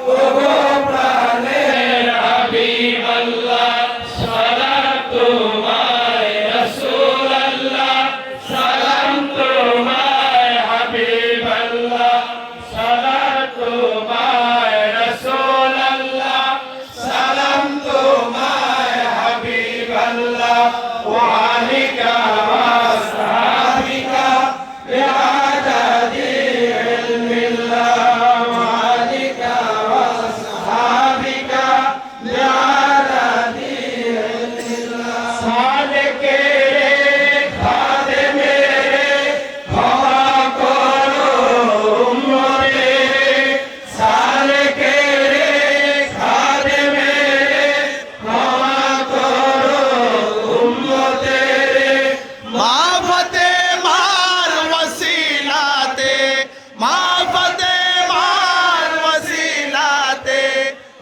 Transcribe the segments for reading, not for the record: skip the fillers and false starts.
ওগো প্রাণের হাবিব আল্লাহ সালাত তোমায় রাসূল আল্লাহ সালাম তোমায় হাবিব আল্লাহ সালাত তোমায় রাসূল আল্লাহ সালাম তোমায় হাবিব আল্লাহ ওয়া আলিকা ওয়া আসহাবিকা বিআদাদি ইলমিল্লাহ ওয়া আলিকা ওয়া আসহাবিকা বিআদাদি ইলমিল্লাহ সাদেকে খাদেমে ক্ষমা করো উম্মতে সাদেকে খাদেমে ক্ষমা করো উম্মতে মা ফাতেমার ওসিলাতে মা ফাতেমার ওসিলাতে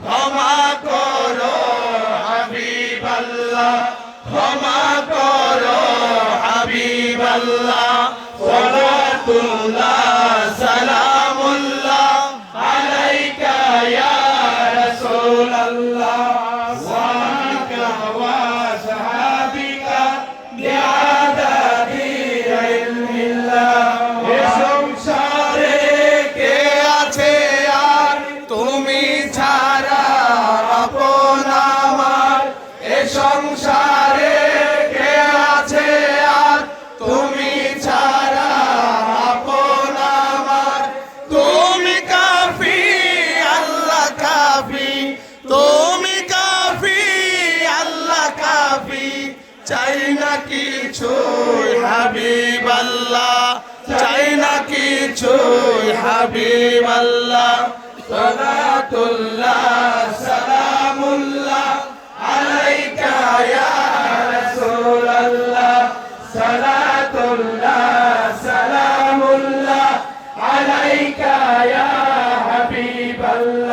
ক্ষমা করো হাবিব আল্লাহ ক্ষমা করো হাবিব আল্লাহ সালাতুল্লাহ সালামুল্লাহ আলাইকা ইয়া রাসূল আল্লাহ ওয়া আলিকা ওয়া আসহাবিকা বিআদাদি ইলমিল্লাহ এ সংসারে কে আছে আর তুমি ছাড়া আপন আমার এ সংসারে কে আছে আর তুমি ছাড়া আপন আমার তুমি কাফি আল্লাহ কাফি তুমি কাফি আল্লাহ কাফি চাই না কিছু হাবিব আল্লাহ চাই না কিছু হাবিব আল্লাহ সালাতুল্লাহ সালামুল্লাহ আলাইকা ইয়া রাসূল আল্লাহ সালাতুল্লাহ সালামুল্লাহ আলাইকা ইয়া হাবিব আল্লাহ